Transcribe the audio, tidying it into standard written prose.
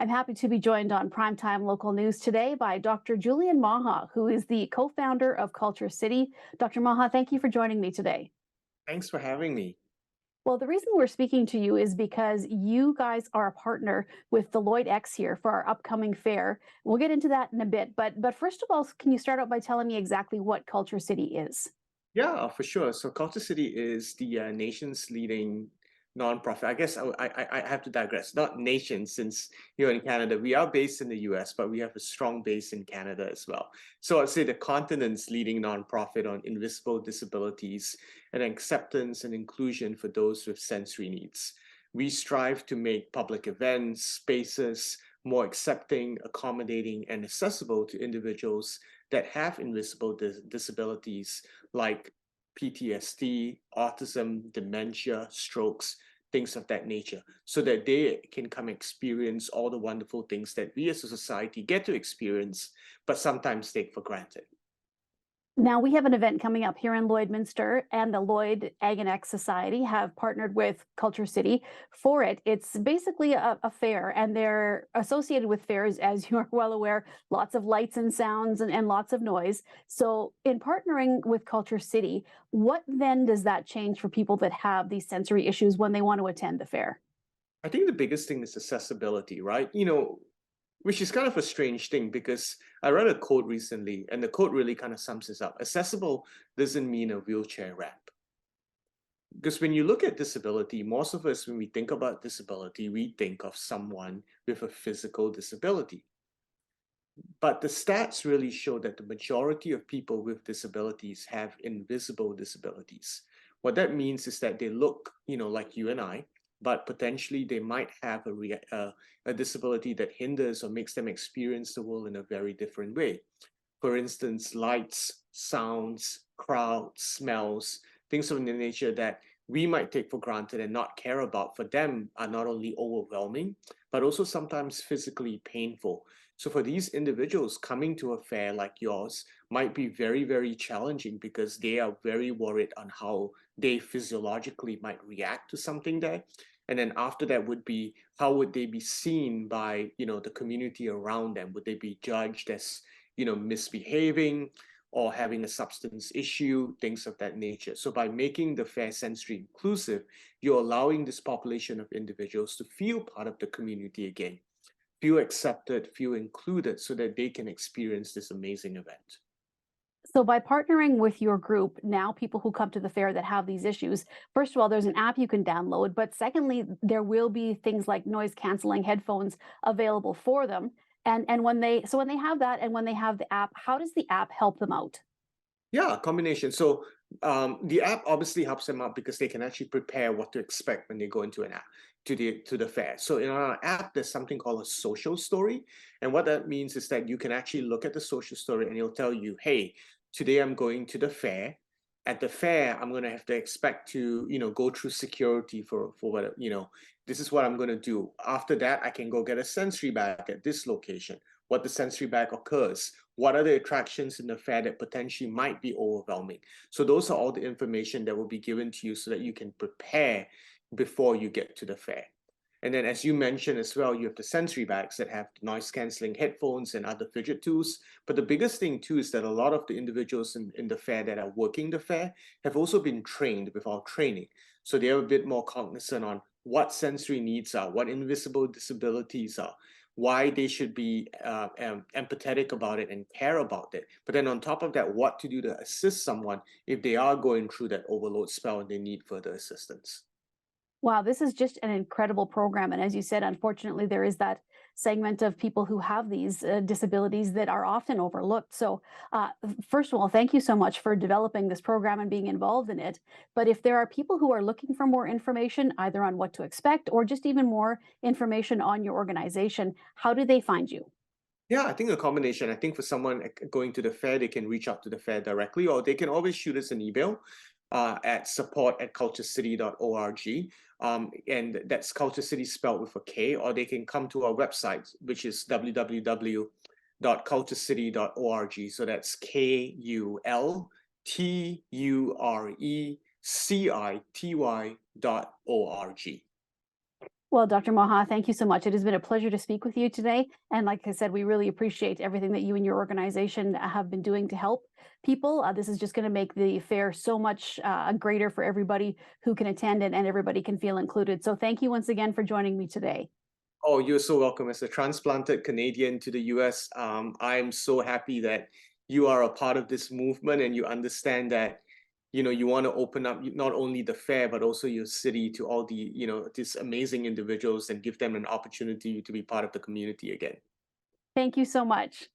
I'm happy to be joined on Primetime Local News today by Dr. Julian Maha, who is the co-founder of Kulture City. Dr. Maha, thank you for joining me today. Thanks for having me. Well, the reason we're speaking to you is because you guys are a partner with the Lloyd Ex here for our upcoming fair. We'll get into that in a bit, but first of all, can you start out by telling me exactly what Culture City is? Yeah, for sure. So Culture City is the nation's leading nonprofit. I guess I have to digress. Not nation, since here in Canada, we are based in the US, but we have a strong base in Canada as well. So I'd say the continent's leading nonprofit on invisible disabilities and acceptance and inclusion for those with sensory needs. We strive to make public events, spaces more accepting, accommodating, and accessible to individuals that have invisible disabilities like PTSD, autism, dementia, strokes, things of that nature, so that they can come experience all the wonderful things that we as a society get to experience, but sometimes take for granted. Now, we have an event coming up here in Lloydminster, and the Lloyd Ag and X Society have partnered with Culture City for it. It's basically a fair, and they're associated with fairs, as you are well aware, lots of lights and sounds and lots of noise. So, in partnering with Culture City, what then does that change for people that have these sensory issues when they want to attend the fair? I think the biggest thing is accessibility, right? Which is kind of a strange thing because I read a quote recently, and the quote really kind of sums this up. Accessible doesn't mean a wheelchair ramp. Because when you look at disability, most of us, when we think about disability, we think of someone with a physical disability. But the stats really show that the majority of people with disabilities have invisible disabilities. What that means is that they look, like you and I, but potentially they might have a disability that hinders or makes them experience the world in a very different way. For instance, lights, sounds, crowds, smells, things of the nature that we might take for granted and not care about, for them are not only overwhelming, but also sometimes physically painful. So for these individuals, coming to a fair like yours might be very, very challenging because they are very worried on how they physiologically might react to something there. And then after that would be, how would they be seen by, the community around them? Would they be judged as, misbehaving or having a substance issue, things of that nature? So by making the fair sensory inclusive, you're allowing this population of individuals to feel part of the community again, feel accepted, feel included, so that they can experience this amazing event. So, by partnering with your group, now people who come to the fair that have these issues, first of all, there's an app you can download. But secondly, there will be things like noise canceling headphones available for them. And when they have that and when they have the app, how does the app help them out? Yeah, a combination. So the app obviously helps them out because they can actually prepare what to expect when they go into an app to the fair. So in our app, there's something called a social story, and what that means is that you can actually look at the social story and it'll tell you, hey, today I'm going to the fair. At the fair, I'm going to have to expect to, go through security for what, this is what I'm going to do. After that, I can go get a sensory bag at this location. What the sensory bag occurs, what are the attractions in the fair that potentially might be overwhelming. So those are all the information that will be given to you so that you can prepare before you get to the fair. And then, as you mentioned as well, you have the sensory bags that have noise canceling headphones and other fidget tools. But the biggest thing too is that a lot of the individuals in the fair that are working the fair have also been trained with our training. So they are a bit more cognizant on what sensory needs are, what invisible disabilities are, why they should be empathetic about it and care about it. But then on top of that, what to do to assist someone if they are going through that overload spell and they need further assistance. Wow, this is just an incredible program. And as you said, unfortunately, there is that segment of people who have these disabilities that are often overlooked. So, first of all, thank you so much for developing this program and being involved in it. But if there are people who are looking for more information, either on what to expect or just even more information on your organization, how do they find you? Yeah, I think a combination. I think for someone going to the fair, they can reach out to the fair directly, or they can always shoot us an email at support@culturecity.org. And that's Culture City spelled with a K, or they can come to our website, which is www.culturecity.org. So that's KULTURECITY.org. Well, Dr. Maha, thank you so much. It has been a pleasure to speak with you today. And like I said, we really appreciate everything that you and your organization have been doing to help people. This is just going to make the fair so much greater for everybody who can attend, and everybody can feel included. So thank you once again for joining me today. Oh, you're so welcome. As a transplanted Canadian to the US, I'm so happy that you are a part of this movement and you understand that, you want to open up not only the fair, but also your city to all the, these amazing individuals and give them an opportunity to be part of the community again. Thank you so much.